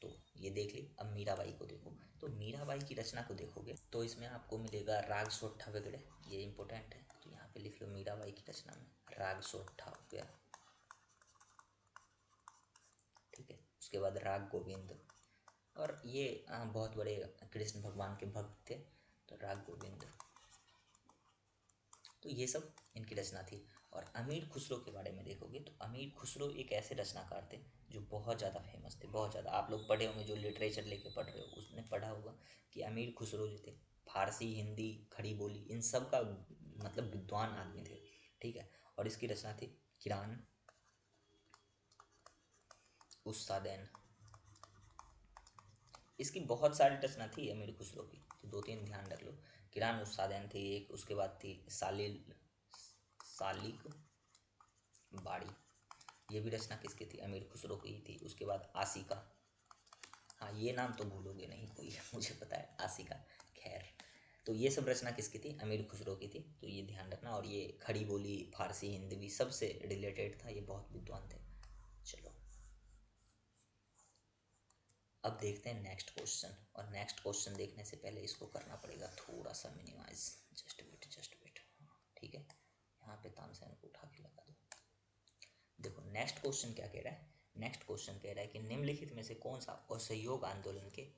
तो ये देख ली। अब मीराबाई को देखो, तो मीराबाई की रचना को देखोगे तो इसमें आपको मिलेगा राग सोठा वगैरह, ये इंपॉर्टेंट है, तो यहाँ पे लिख लो मीराबाई की रचना में राग सोठा हो गया। ठीक है, उसके बाद राग गोविंद, और ये बहुत बड़े कृष्ण भगवान के भक्त थे, तो राग गोविंद, तो ये सब इनकी रचना थी। और अमीर खुसरो के बारे में देखोगे तो अमीर खुसरो एक ऐसे रचनाकार थे जो बहुत ज़्यादा फेमस थे, बहुत ज़्यादा। आप लोग पढ़े होंगे, जो लिटरेचर लेके पढ़ रहे हो उसने पढ़ा होगा कि अमीर खुसरो जो थे, फारसी हिंदी खड़ी बोली इन सब का मतलब विद्वान आदमी थे। ठीक है, और इसकी रचना थी किरान उस्तादैन। इसकी बहुत सारी रचना थी अमीर खुसरो की, तो दो तीन ध्यान रख लो। किरान उस्तादैन थी एक, उसके बाद थी सालिक बाड़ी, ये भी रचना किसकी थी? अमीर खुसरो की ही थी। उसके बाद आशिका, हाँ ये नाम तो भूलोगे नहीं कोई मुझे पता है, आशिका। खैर, तो ये सब रचना किसकी थी? अमीर खुसरो की थी, तो ये ध्यान रखना। और ये खड़ी बोली फारसी हिंदी सबसे रिलेटेड था, ये बहुत विद्वान थे। चलो अब देखते हैं नेक्स्ट क्वेश्चन, और नेक्स्ट क्वेश्चन देखने से पहले इसको करना पड़ेगा थोड़ा सा minimize, just wait just wait. ठीक है, यहाँ पे तानसेन को उठा के लगा दो। देखो नेक्स्ट क्वेश्चन क्या कह रहा है? नेक्स्ट क्वेश्चन कह रहा है कि निम्नलिखित में से कौन सा असहयोग आंदोलन के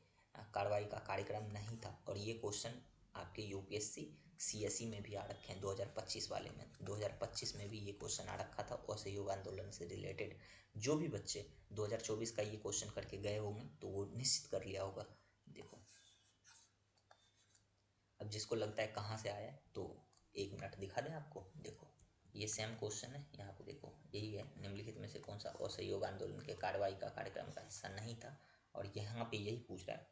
कार्रवाई का कार्यक्रम नहीं था? और ये क्वेश्चन आपके यूपीएससी सीएसई में भी आ रखे हैं 2025 वाले में। 2025 में भी ये क्वेश्चन आ रखा था असहयोग आंदोलन से रिलेटेड। जो भी बच्चे 2024 का ये क्वेश्चन करके गए होंगे तो वो निश्चित कर लिया होगा। देखो अब जिसको लगता है कहाँ से आया है तो 1 मिनट दिखा दें आपको। देखो ये सेम क्वेश्चन है, यहाँ पे देखो यही है, निम्नलिखित में से कौन सा असहयोग आंदोलन के कार्रवाई का कार्यक्रम का हिस्सा नहीं था? और यहाँ पे यही पूछ रहा है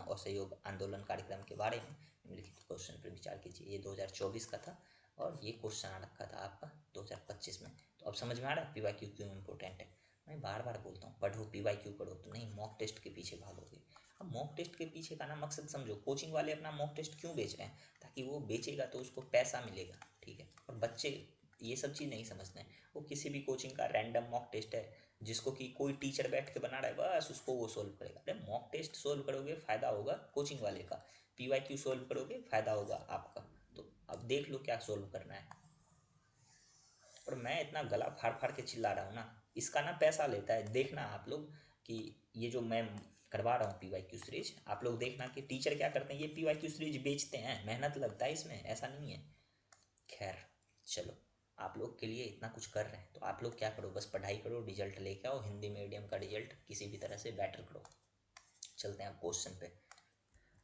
असहयोग आंदोलन कार्यक्रम के बारे में। निम्नलिखित क्वेश्चन पर विचार कीजिए। ये 2024 का था और ये क्वेश्चन आ रखा था आपका 2025 में। तो अब समझ में आ रहा है पीवाईक्यू क्यों इंपॉर्टेंट है। मैं बार बार बोलता हूँ पढ़ो पीवाईक्यू पढ़ो, तो नहीं मॉक टेस्ट के पीछे भागोगे। अब मॉक टेस्ट के पीछे का ना मकसद समझो, कोचिंग वाले अपना मॉक टेस्ट क्यों बेच रहे हैं? ताकि वो बेचेगा तो उसको पैसा मिलेगा। ठीक है, और बच्चे ये सब चीज़ नहीं समझते हैं। वो किसी भी कोचिंग का रैंडम मॉक टेस्ट है जिसको कि कोई टीचर बैठ के बना रहा है, बस उसको वो सोल्व करेगा। अरे मॉक टेस्ट सोल्व करोगे फ़ायदा होगा कोचिंग वाले का, पीवाईक्यू सोल्व करोगे फ़ायदा होगा आपका। तो अब देख लो क्या सोल्व करना है। और मैं इतना गला फाड़ फाड़ के चिल्ला रहा हूँ ना, इसका ना पैसा लेता है। देखना आप लोग कि ये जो मैं करवा रहा हूँ पीवाईक्यू सीरीज, आप लोग देखना कि टीचर क्या करते हैं, ये पीवाईक्यू सीरीज बेचते हैं, मेहनत लगता है इसमें, ऐसा नहीं है। खैर चलो, आप लोग के लिए इतना कुछ कर रहे हैं तो आप लोग क्या करो, बस पढ़ाई करो, रिजल्ट लेके आओ, हिंदी मीडियम का रिजल्ट किसी भी तरह से बेटर करो। चलते हैं क्वेश्चन पे।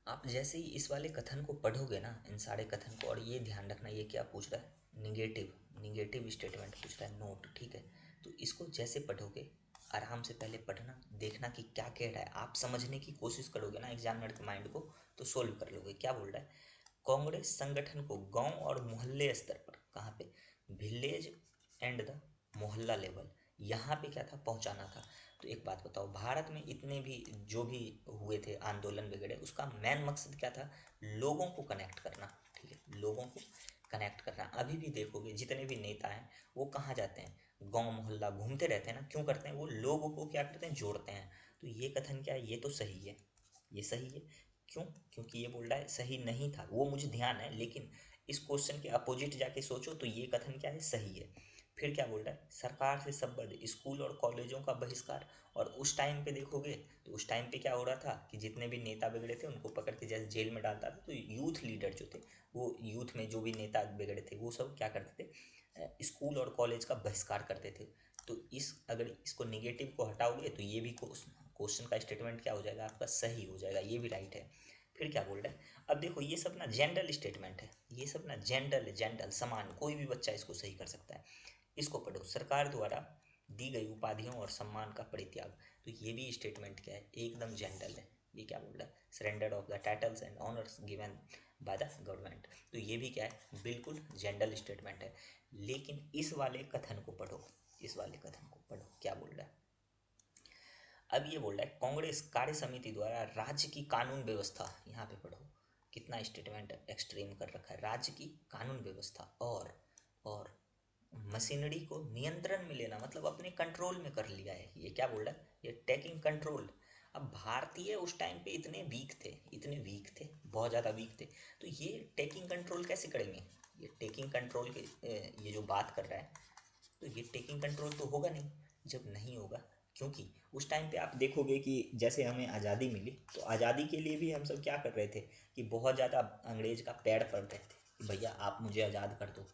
आप जैसे ही इस वाले कथन को पढ़ोगे ना, इन सारे कथन को, और ये ध्यान रखना ये क्या पूछ रहा है, निगेटिव निगेटिव स्टेटमेंट पूछ रहा है, नोट। ठीक है, तो इसको जैसे पढ़ोगे आराम से पहले पढ़ना, देखना कि क्या कह रहा है, आप समझने की कोशिश करोगे ना एग्जामिनर के माइंड को, तो सोल्व कर लोगे। क्या बोल रहा है? कांग्रेस संगठन को गांव और मोहल्ले स्तर पर, कहाँ पे, विलेज एंड द मोहल्ला लेवल, यहाँ पे क्या था, पहुँचाना था। तो एक बात बताओ, भारत में इतने भी जो भी हुए थे आंदोलन वगैरह, उसका मेन मकसद क्या था? लोगों को कनेक्ट करना। ठीक है, लोगों को कनेक्ट करना। अभी भी देखोगे जितने भी नेता हैं वो कहाँ जाते हैं, गांव मोहल्ला घूमते रहते हैं ना। क्यों करते हैं? वो लोगों को क्या करते हैं, जोड़ते हैं। तो ये कथन क्या है, ये तो सही है, ये सही है। क्यों? क्योंकि ये बोल रहा है सही नहीं था, वो मुझे ध्यान है, लेकिन इस क्वेश्चन के अपोजिट जाके सोचो तो ये कथन क्या है, सही है। फिर क्या बोल रहा है, सरकार से संबद्ध स्कूल और कॉलेजों का बहिष्कार। और उस टाइम पे देखोगे तो उस टाइम पे क्या हो रहा था कि जितने भी नेता बिगड़े थे उनको पकड़ के जैसे जेल में डालता था, तो यूथ लीडर जो थे, वो यूथ में जो भी नेता बिगड़े थे वो सब क्या करते थे, स्कूल और कॉलेज का बहिष्कार करते थे। तो इस अगर इसको निगेटिव को हटाओगे तो ये भी क्वेश्चन का स्टेटमेंट क्या हो जाएगा आपका, सही हो जाएगा, ये भी राइट है। फिर क्या बोल रहा है, अब देखो ये सब ना जनरल स्टेटमेंट है, ये सब ना जनरल जनरल समान, कोई भी बच्चा इसको सही कर सकता है। इसको पढ़ो, सरकार द्वारा दी गई उपाधियों और सम्मान का परित्याग। तो ये भी स्टेटमेंट क्या है, एकदम जनरल है। ये क्या बोल रहा है, surrender of the titles and honours given by the government. तो ये भी क्या है, बिल्कुल जनरल स्टेटमेंट है। लेकिन इस वाले कथन को पढ़ो, इस वाले कथन को पढ़ो, क्या बोल रहा है। अब ये बोल रहा है कांग्रेस कार्य समिति द्वारा राज्य की कानून व्यवस्था, यहाँ पे पढ़ो कितना स्टेटमेंट एक्सट्रीम कर रखा है, राज्य की कानून व्यवस्था और मशीनरी को नियंत्रण में लेना, मतलब अपने कंट्रोल में कर लिया है। ये क्या बोल रहा है, ये टेकिंग कंट्रोल। अब भारतीय उस टाइम पे इतने वीक थे, इतने वीक थे, बहुत ज़्यादा वीक थे, तो ये टेकिंग कंट्रोल कैसे करेंगे। ये टेकिंग कंट्रोल के ये जो बात कर रहा है, तो ये टेकिंग कंट्रोल तो होगा नहीं, जब नहीं होगा, क्योंकि उस टाइम पे आप देखोगे कि जैसे हमें आज़ादी मिली, तो आज़ादी के लिए भी हम सब क्या कर रहे थे कि बहुत ज़्यादा अंग्रेज का पैर पड़ रहे थे कि भैया आप मुझे आज़ाद कर दो।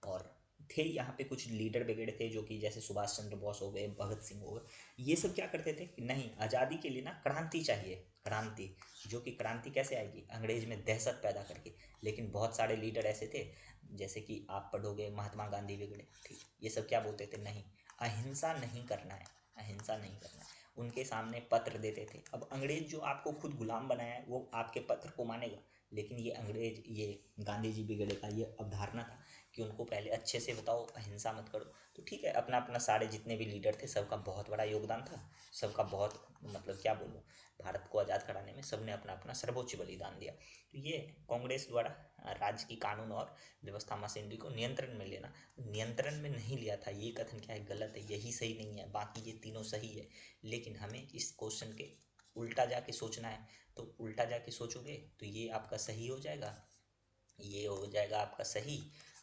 और थे यहाँ पे कुछ लीडर वगैरह थे जो कि जैसे सुभाष चंद्र बोस हो गए, भगत सिंह हो गए, ये सब क्या करते थे कि नहीं, आज़ादी के लिए ना क्रांति चाहिए, क्रांति, जो कि क्रांति कैसे आएगी, अंग्रेज में दहशत पैदा करके। लेकिन बहुत सारे लीडर ऐसे थे, जैसे कि आप पढ़ोगे महात्मा गांधी वगैरह, ठीक, ये सब क्या बोलते थे, नहीं अहिंसा नहीं करना है, अहिंसा नहीं करना है। उनके सामने पत्र देते थे। अब अंग्रेज जो आपको खुद गुलाम बनाया है वो आपके पत्र को मानेगा, लेकिन ये अंग्रेज, ये गांधी जी वगैरह का ये अवधारणा था कि उनको पहले अच्छे से बताओ, अहिंसा मत करो। तो ठीक है, अपना अपना सारे जितने भी लीडर थे सबका बहुत बड़ा योगदान था, सबका बहुत, मतलब क्या बोलूँ, भारत को आज़ाद कराने में सबने अपना अपना सर्वोच्च बलिदान दिया। तो ये कांग्रेस द्वारा राज्य की कानून और व्यवस्था मशीनरी को नियंत्रण में लेना, नियंत्रण में नहीं लिया था, ये कथन क्या है, गलत है, यही सही नहीं है, बाकी ये तीनों सही है। लेकिन हमें इस क्वेश्चन के उल्टा जाके सोचना है, तो उल्टा जाके सोचोगे तो ये आपका सही हो जाएगा, ये हो जाएगा आपका सही,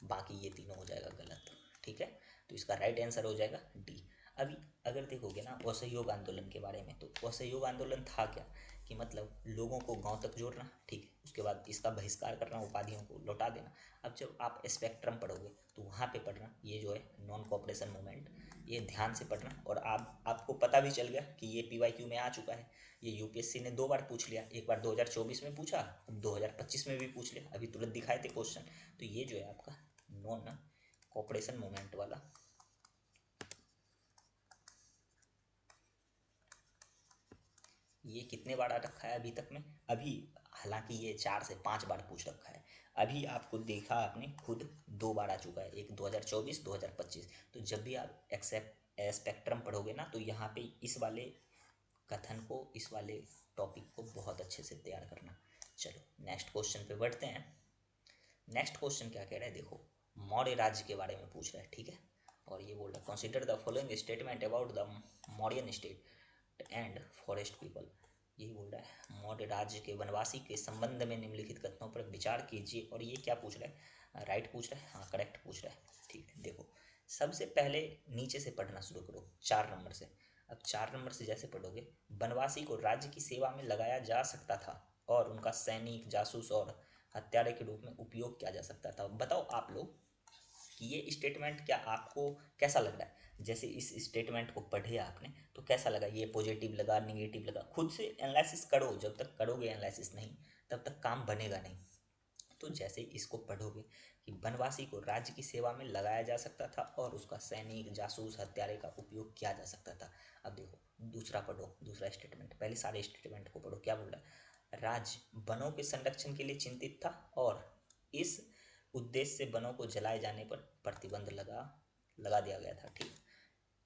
बाकी ये तीनों हो जाएगा गलत। ठीक है, तो इसका राइट आंसर हो जाएगा डी। अभी अगर देखोगे ना असहयोग आंदोलन के बारे में, तो असहयोग आंदोलन था क्या, कि मतलब लोगों को गांव तक जोड़ना, ठीक है, उसके बाद इसका बहिष्कार करना, उपाधियों को लौटा देना। अब जब आप स्पेक्ट्रम पढ़ोगे तो वहाँ पे पढ़ना ये जो है नॉन कोऑपरेशन मूवमेंट, ये ध्यान से पढ़ना। और आपको पता भी चल गया कि ये PYQ में आ चुका है, ये यूपीएससी ने 2 बार पूछ लिया, एक बार 2024 में पूछा, अब 2025 में भी पूछ लिया, अभी तुरंत दिखाए थे क्वेश्चन। तो ये जो है आपका नॉन कोऑपरेशन मूवमेंट वाला, ये कितने बार आ रखा है अभी तक में, अभी हालांकि ये 4 से 5 बार पूछ रखा है, अभी आपको देखा आपने खुद 2 बार आ चुका है, एक 2024, 2025। तो जब भी आप एक्सेप्ट स्पेक्ट्रम पढ़ोगे ना, तो यहाँ पे इस वाले कथन को, इस वाले टॉपिक को बहुत अच्छे से तैयार करना। चलो नेक्स्ट क्वेश्चन पे बढ़ते हैं। नेक्स्ट क्वेश्चन क्या कह रहा है, देखो मौर्य राज्य के बारे में पूछ रहा है, ठीक है। और ये बोल रहा है consider the following statement about the Mauryan state and forest people. यही बोल रहा है मौर्य राज्य के वनवासी के संबंध में निम्नलिखित कथनों पर विचार कीजिए। और ये क्या पूछ रहा है, राइट पूछ रहा है, हाँ करेक्ट पूछ रहा है। ठीक है, देखो सबसे पहले नीचे से पढ़ना शुरू करो, 4 नंबर से। अब 4 नंबर से जैसे पढ़ोगे, वनवासी को राज्य की सेवा में लगाया जा सकता था और उनका सैनिक, जासूस और हत्यारे के रूप में उपयोग किया जा सकता था। बताओ आप लोग कि ये स्टेटमेंट क्या आपको कैसा लग रहा है, जैसे इस स्टेटमेंट को पढ़े आपने तो कैसा लगा, ये पॉजिटिव लगा, निगेटिव लगा, खुद से एनालिसिस करो, जब तक करोगे एनालिसिस नहीं तब तक काम बनेगा नहीं। तो जैसे इसको पढ़ोगे कि वनवासी को राज्य की सेवा में लगाया जा सकता था और उसका सैनिक, जासूस, हत्यारे का उपयोग किया जा सकता था। अब देखो दूसरा पढ़ो, दूसरा स्टेटमेंट, पहले सारे स्टेटमेंट को पढ़ो, क्या बोल रहा है, राज्य वनों के संरक्षण के लिए चिंतित था और इस उद्देश्य से वनों को जलाए जाने पर प्रतिबंध लगा लगा दिया गया था। ठीक,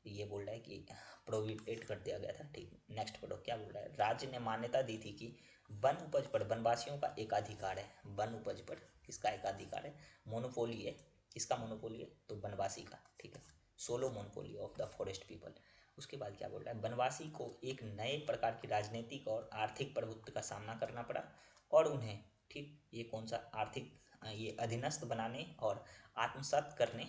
ये बोल रहा है कि प्रोहिबिटेड कर दिया गया था। ठीक, नेक्स्ट पढ़ो क्या बोल रहा है, राज्य ने मान्यता दी थी कि वन उपज पर वनवासियों का एकाधिकार है। वन उपज पर किसका एकाधिकार है, मोनोपोली है, किसका मोनोपोली है, तो वनवासी का। ठीक है, solo monopoly of the forest people. उसके बाद क्या बोल रहा है, वनवासी को एक नए प्रकार की राजनीतिक और आर्थिक प्रभुत्व का सामना करना पड़ा और उन्हें, ठीक, ये कौन सा आर्थिक, ये अधीनस्थ बनाने और आत्मसात करने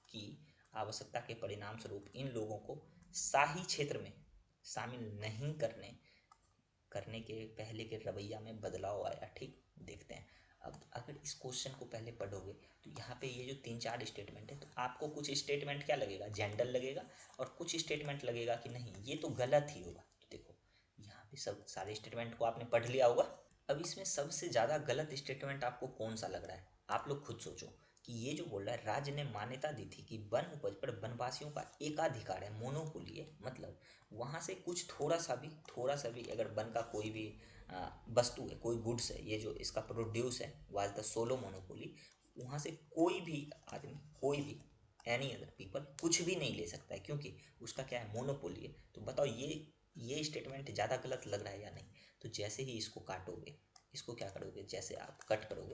की आवश्यकता के परिणाम स्वरूप इन लोगों को शाही क्षेत्र में शामिल नहीं करने करने के पहले के रवैया में बदलाव आया। ठीक, देखते हैं। अब अगर इस क्वेश्चन को पहले पढ़ोगे तो यहाँ पे ये जो 3-4 स्टेटमेंट है, तो आपको कुछ स्टेटमेंट क्या लगेगा, जेंडल लगेगा, और कुछ स्टेटमेंट लगेगा कि नहीं ये तो गलत ही होगा। तो देखो यहाँ पे सब सारे स्टेटमेंट को आपने पढ़ लिया होगा। अब इसमें सबसे ज़्यादा गलत स्टेटमेंट आपको कौन सा लग रहा है, आप लोग खुद सोचो। कि ये जो बोल रहा है, राज्य ने मान्यता दी थी कि वन उपज पर वनवासियों का एकाधिकार है, मोनोपोली है। मतलब वहाँ से कुछ थोड़ा सा भी अगर वन का कोई भी वस्तु है, कोई गुड्स है, ये जो इसका प्रोड्यूस है, वाज द सोलो मोनोपोली, वहाँ से कोई भी आदमी, कोई भी एनी अदर पीपल कुछ भी नहीं ले सकता है, क्योंकि उसका क्या है, मोनोपोली है। तो बताओ ये स्टेटमेंट ज़्यादा गलत लग रहा है या नहीं? तो जैसे ही इसको काटोगे, इसको क्या करोगे, जैसे आप कट करोगे,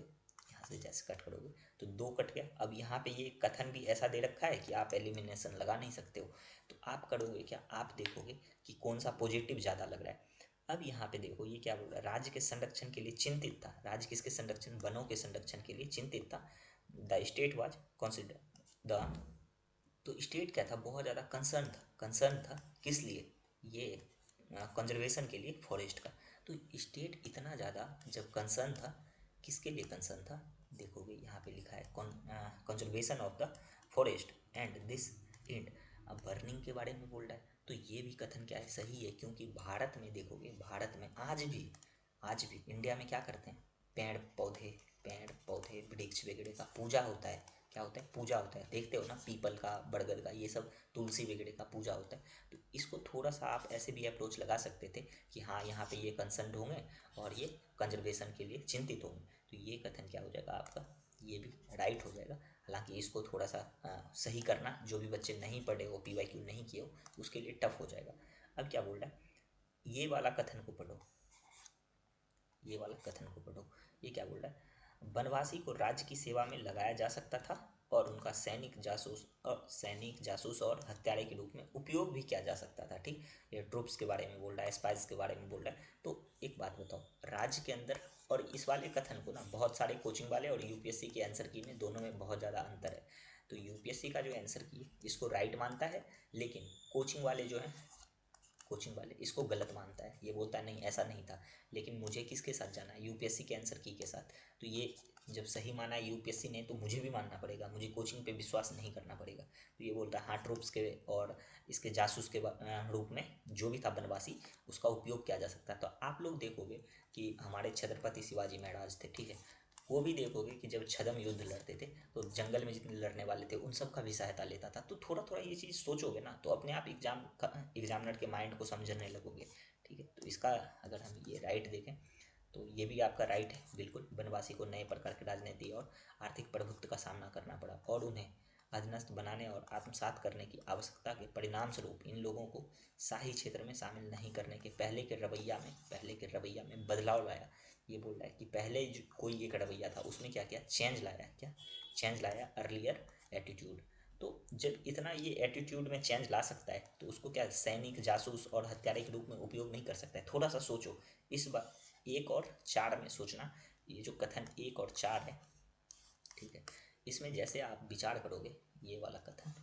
यहाँ से जैसे कट करोगे तो दो कट गया। अब यहाँ पे ये कथन भी ऐसा दे रखा है कि आप एलिमिनेशन लगा नहीं सकते हो। तो आप करोगे क्या, आप देखोगे कि कौन सा पॉजिटिव ज़्यादा लग रहा है। अब यहाँ पे देखो ये क्या बोल रहा है, राज्य के संरक्षण के लिए चिंतित था। राज्य किसके संरक्षण, वनों के संरक्षण के लिए चिंतित था। The state was consider the, तो स्टेट क्या था, बहुत ज़्यादा कंसर्न था किस लिए, ये कंजर्वेशन के लिए फॉरेस्ट का। तो स्टेट इतना ज़्यादा जब कंसर्न था, किसके लिए कंसर्न था, देखोगे यहाँ पे लिखा है conservation of the forest and this and. अब बर्निंग के बारे में बोल रहा है, तो ये भी कथन क्या है, सही है। क्योंकि भारत में देखोगे, भारत में आज भी इंडिया में क्या करते हैं, पेड़ पौधे वृक्ष वगैरह का पूजा होता है। क्या होता है, पूजा होता है। देखते हो ना, पीपल का, बरगद का, ये सब तुलसी वगैरह का पूजा होता है। तो इसको थोड़ा सा आप ऐसे भी अप्रोच लगा सकते थे कि हाँ, यहाँ पे ये कंसर्न होंगे और ये कंजर्वेशन के लिए चिंतित होंगे। तो ये कथन क्या हो जाएगा आपका, ये भी राइट हो जाएगा। हालांकि इसको थोड़ा सा सही करना, जो भी बच्चे नहीं पढ़े हो, PYQ नहीं किए हो, उसके लिए टफ हो जाएगा। अब क्या बोल रहा है, ये वाला कथन को पढ़ो, ये वाला कथन को पढ़ो। ये क्या बोल रहा है, वनवासी को राज्य की सेवा में लगाया जा सकता था और उनका सैनिक जासूस और हत्यारे के रूप में उपयोग भी किया जा सकता था। ठीक, ये ट्रूप्स के बारे में बोल रहा है, स्पाइस के बारे में बोल रहा है। तो एक बात बताओ, राज्य के अंदर, और इस वाले कथन को ना बहुत सारे कोचिंग वाले और यूपीएससी के आंसर की में दोनों में बहुत ज़्यादा अंतर है। तो यूपीएससी का जो आंसर की है इसको राइट मानता है, लेकिन कोचिंग वाले इसको गलत मानता है। ये बोलता है नहीं, ऐसा नहीं था। लेकिन मुझे किसके साथ जाना है, यूपीएससी के आंसर की के साथ। तो ये जब सही माना है यूपीएससी ने, तो मुझे भी मानना पड़ेगा, मुझे कोचिंग पे विश्वास नहीं करना पड़ेगा। तो ये बोलता है हाँ, ट्रूप्स के और इसके जासूस के रूप में जो भी था वनवासी, उसका उपयोग किया जा सकता है। तो आप लोग देखोगे कि हमारे छत्रपति शिवाजी महाराज थे, ठीक है, वो भी देखोगे कि जब छद्म युद्ध लड़ते थे तो जंगल में जितने लड़ने वाले थे उन सब का भी सहायता लेता था। तो थोड़ा थोड़ा ये चीज़ सोचोगे ना, तो अपने आप एग्जामिनर के माइंड को समझने लगोगे। ठीक है, तो इसका अगर हम ये राइट देखें तो ये भी आपका राइट है बिल्कुल। वनवासी को नए प्रकार की राजनीति और आर्थिक प्रभुत्व का सामना करना पड़ा और उन्हें अधीनस्थ बनाने और आत्मसात करने की आवश्यकता के परिणाम स्वरूप इन लोगों को शाही क्षेत्र में शामिल नहीं करने के पहले के रवैया में बदलाव लाया। ये बोल रहा है कि पहले जो कोई एक रवैया था उसमें क्या किया, चेंज लाया अर्लियर एटीट्यूड। तो जब इतना ये एटीट्यूड में चेंज ला सकता है, तो उसको क्या सैनिक, जासूस और हत्यारे के रूप में उपयोग नहीं कर सकता है। थोड़ा सा सोचो इस बार, 1 और 4 में सोचना। ये जो कथन 1 और 4 है, ठीक है, इसमें जैसे आप विचार करोगे, ये वाला कथन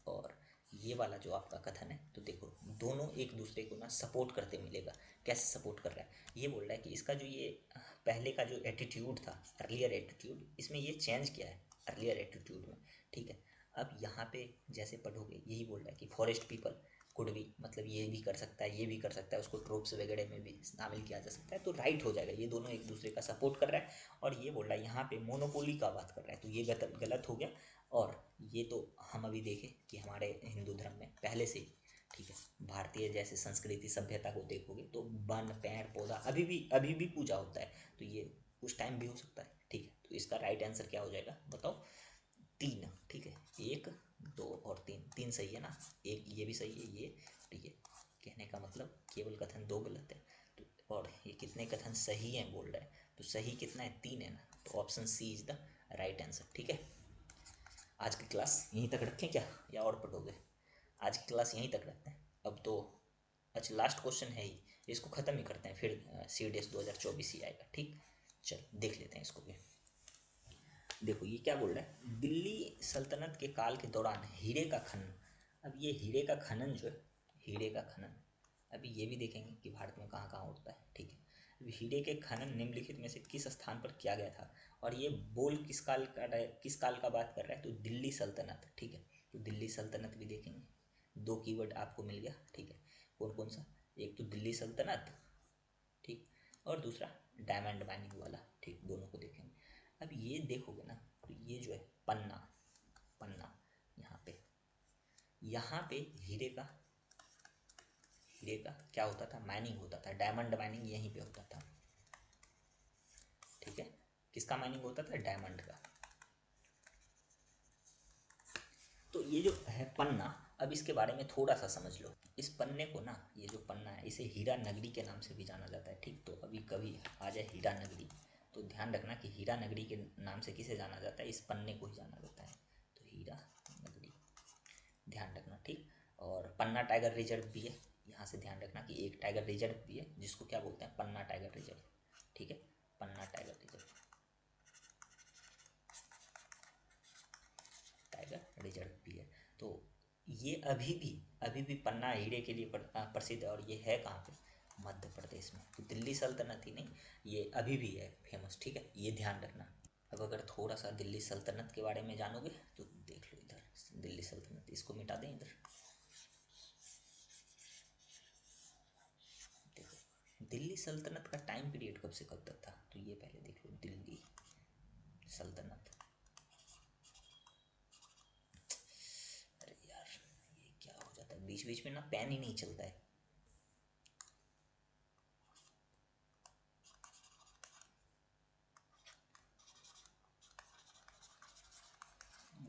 और ये वाला जो आपका कथन है, तो देखो दोनों एक दूसरे को ना सपोर्ट करते मिलेगा। कैसे सपोर्ट कर रहा है, ये बोल रहा है कि इसका जो ये पहले का जो एटीट्यूड था, अर्लियर एटीट्यूड, इसमें ये चेंज किया है अर्लियर एटीट्यूड में। ठीक है, अब यहाँ पे जैसे पढ़ोगे, यही बोल रहा है कि फॉरेस्ट पीपल कुड भी, मतलब ये भी कर सकता है, ये भी कर सकता है, उसको ट्रोप्स वगैरह में भी शामिल किया जा सकता है। तो राइट हो जाएगा, ये दोनों एक दूसरे का सपोर्ट कर रहा है। और ये बोल रहा है यहाँ पे मोनोपोली का बात कर रहा है, तो ये गलत हो गया। और ये तो हम अभी देखें कि हमारे हिंदू धर्म में पहले से ही, ठीक है, भारतीय जैसे संस्कृति सभ्यता को देखोगे तो वन, पेड़ पौधा अभी भी पूजा होता है। तो ये उस टाइम भी हो सकता है। ठीक है, तो इसका राइट आंसर क्या हो जाएगा बताओ, 3। ठीक है, 1, 2 और 3, 3 सही है ना, एक ये भी सही है ये। ठीक है, कहने का मतलब केवल कथन 2 गलत है। तो और ये कितने कथन सही हैं बोल रहा है, तो सही कितना है, 3 है ना। तो option C is the right answer. ठीक है, आज की क्लास यहीं तक रखें क्या, या और पढ़ोगे? आज की क्लास यहीं तक रखते हैं अब तो। अच्छा, लास्ट क्वेश्चन है ही, इसको ख़त्म ही करते हैं, फिर CDS 2024 ही आएगा। ठीक, चल देख लेते हैं इसको भी। देखो ये क्या बोल रहा है, दिल्ली सल्तनत के काल के दौरान हीरे का खनन। अब ये हीरे का खनन जो है, हीरे का खनन, अभी ये भी देखेंगे कि भारत में कहाँ कहाँ होता है। ठीक है, अब हीरे के खनन निम्नलिखित में से किस स्थान पर किया गया था, और ये बोल किस काल का बात कर रहा है, तो दिल्ली सल्तनत। ठीक है, तो दिल्ली सल्तनत भी देखेंगे। 2 कीवर्ड आपको मिल गया। ठीक है, कौन कौन सा, एक तो दिल्ली सल्तनत, ठीक, और दूसरा डायमंड माइनिंग वाला। ठीक, दोनों को देखेंगे। अब ये देखोगे ना तो ये जो है पन्ना, पन्ना यहाँ पे हीरे का क्या होता था, माइनिंग होता था, डायमंड माइनिंग यहीं पे होता था। ठीक है, किसका माइनिंग होता था, डायमंड का। तो ये जो है पन्ना, अब इसके बारे में थोड़ा सा समझ लो। इस पन्ने को ना, ये जो पन्ना है इसे हीरा नगरी के नाम से भी जाना जाता है। ठीक, तो अभी कभी आ जाए हीरा नगरी तो ध्यान रखना कि हीरा नगरी के नाम से किसे जाना जाता है, इस पन्ने को ही जाना जाता है। तो हीरा नगरी, ध्यान रखना। ठीक, और पन्ना टाइगर रिजर्व भी है, यहाँ से ध्यान रखना कि एक टाइगर रिजर्व भी है जिसको क्या बोलते हैं, पन्ना टाइगर रिजर्व। ठीक है, पन्ना टाइगर रिजर्व, टाइगर रिजर्व भी है। तो ये अभी भी पन्ना हीरे के लिए प्रसिद्ध है। और ये है कहाँ पे, मध्य प्रदेश में। तो दिल्ली सल्तनत ही नहीं, ये अभी भी है फेमस। ठीक है, ये ध्यान रखना। अब अगर थोड़ा सा दिल्ली सल्तनत के बारे में जानोगे तो देख लो इधर, दिल्ली सल्तनत, इसको मिटा दें इधर। देखो दिल्ली सल्तनत का टाइम पीरियड कब से कब तक था, तो ये पहले देख लो, दिल्ली सल्तनत। अरे यार ये क्या हो जाता है, बीच बीच में ना पेन ही नहीं चलता है।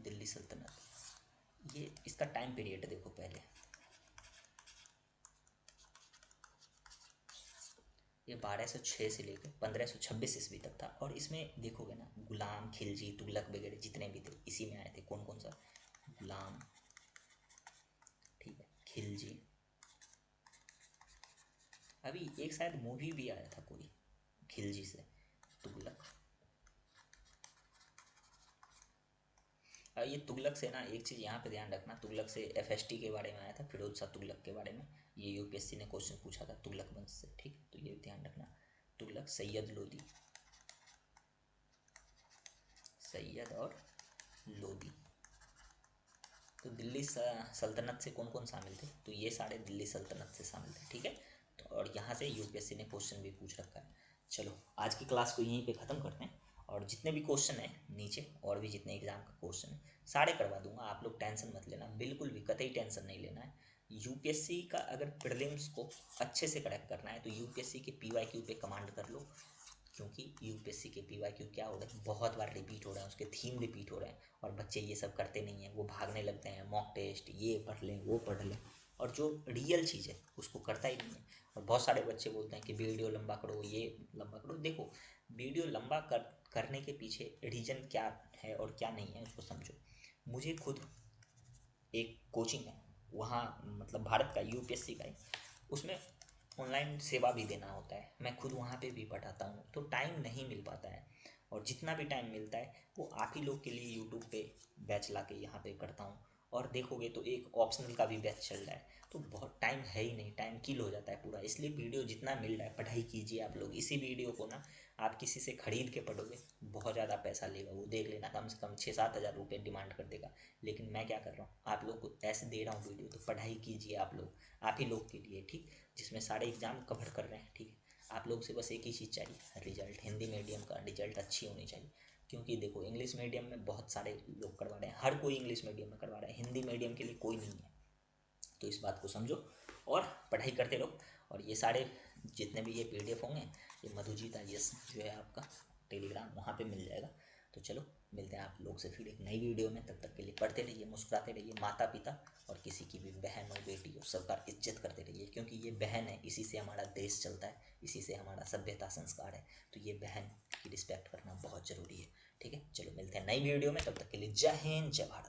दिल्ली सल्तनत, ये इसका टाइम पीरियड देखो पहले, ये 1206 से लेकर 1526 ईस्वी तक था। और इसमें देखोगे ना, गुलाम, खिलजी, तुगलक वगैरह जितने भी थे इसी में आए थे। कौन कौन सा, गुलाम, ठीक है, खिलजी। अभी एक शायद मूवी भी आया था कोई खिलजी से, तुगलक। ये तुगलक से ना एक चीज़ यहाँ पे ध्यान रखना, तुगलक से एफएसटी के बारे में आया था, फिरोज शाह तुगलक के बारे में। ये यूपीएससी ने क्वेश्चन पूछा था तुगलक वंश से। ठीक, तो ये ध्यान रखना। तुगलक, सैयद लोदी, सैयद और लोदी। तो दिल्ली सल्तनत से कौन कौन शामिल थे, तो ये सारे दिल्ली सल्तनत से शामिल थे। ठीक है, तो और यहाँ से यूपीएससी ने क्वेश्चन भी पूछ रखा है। चलो आज की क्लास को यहीं पे ख़त्म करते हैं। और जितने भी क्वेश्चन हैं नीचे, और भी जितने एग्जाम का क्वेश्चन है सारे करवा दूंगा, आप लोग टेंशन मत लेना, बिल्कुल भी कतई टेंशन नहीं लेना है। यूपीएससी का अगर प्रीलिम्स को अच्छे से क्रैक करना है तो यूपीएससी के पीवाईक्यू पे कमांड कर लो। क्योंकि यूपीएससी के पीवाईक्यू क्या हो रहे हैं, बहुत बार रिपीट हो रहे हैं, उसके थीम रिपीट हो रहे हैं। और बच्चे ये सब करते नहीं हैं, वो भागने लगते हैं, मॉक टेस्ट ये पढ़ लें वो पढ़ लें, और जो रियल चीज़ है उसको करता ही नहीं है। और बहुत सारे बच्चे बोलते हैं कि वीडियो लंबा करो, ये लंबा करो। देखो वीडियो लंबा करने के पीछे रीजन क्या है और क्या नहीं है उसको समझो। मुझे खुद एक कोचिंग है, वहाँ मतलब भारत का यूपीएससी का ही, उसमें ऑनलाइन सेवा भी देना होता है, मैं खुद वहाँ पे भी पढ़ाता हूँ। तो टाइम नहीं मिल पाता है, और जितना भी टाइम मिलता है वो आप ही लोग के लिए यूट्यूब पे बैच ला के यहाँ पे करता हूँ। और देखोगे तो एक ऑप्शनल का भी बैच चल रहा है, तो बहुत टाइम है ही नहीं, टाइम किल हो जाता है पूरा। इसलिए वीडियो जितना मिल रहा है पढ़ाई कीजिए आप लोग। इसी वीडियो को ना आप किसी से ख़रीद के पढ़ोगे बहुत ज़्यादा पैसा लेगा, वो देख लेना, कम से कम 6-7 हज़ार रुपये डिमांड कर देगा। लेकिन मैं क्या कर रहा हूँ, आप लोग को ऐसे दे रहा हूँ वीडियो, तो पढ़ाई कीजिए आप लोग, आप ही लोग के लिए। ठीक, जिसमें सारे एग्ज़ाम कवर कर रहे हैं। ठीक है, आप लोग से बस एक ही चीज़ चाहिए, रिजल्ट, हिंदी मीडियम का रिजल्ट अच्छी होनी चाहिए। क्योंकि देखो इंग्लिश मीडियम में बहुत सारे लोग करवा रहे हैं, हर कोई इंग्लिश मीडियम में करवा रहा है, हिंदी मीडियम के लिए कोई नहीं है। तो इस बात को समझो और पढ़ाई करते रहो। और ये सारे जितने भी ये पीडीएफ होंगे, ये मधुजीत IAS जो है आपका टेलीग्राम, वहाँ पे मिल जाएगा। तो चलो मिलते हैं आप लोग से फिर एक नई वीडियो में। तब तक के लिए पढ़ते रहिए, मुस्कुराते रहिए, माता पिता और किसी की भी बहन हो बेटी हो सबका इज्जत करते रहिए। क्योंकि ये बहन है, इसी से हमारा देश चलता है, इसी से हमारा सभ्यता संस्कार है। तो ये बहन की रिस्पेक्ट करना बहुत ज़रूरी है। ठीक है, चलो मिलते हैं नई वीडियो में, तब तक के लिए जय हिंद जय भारत।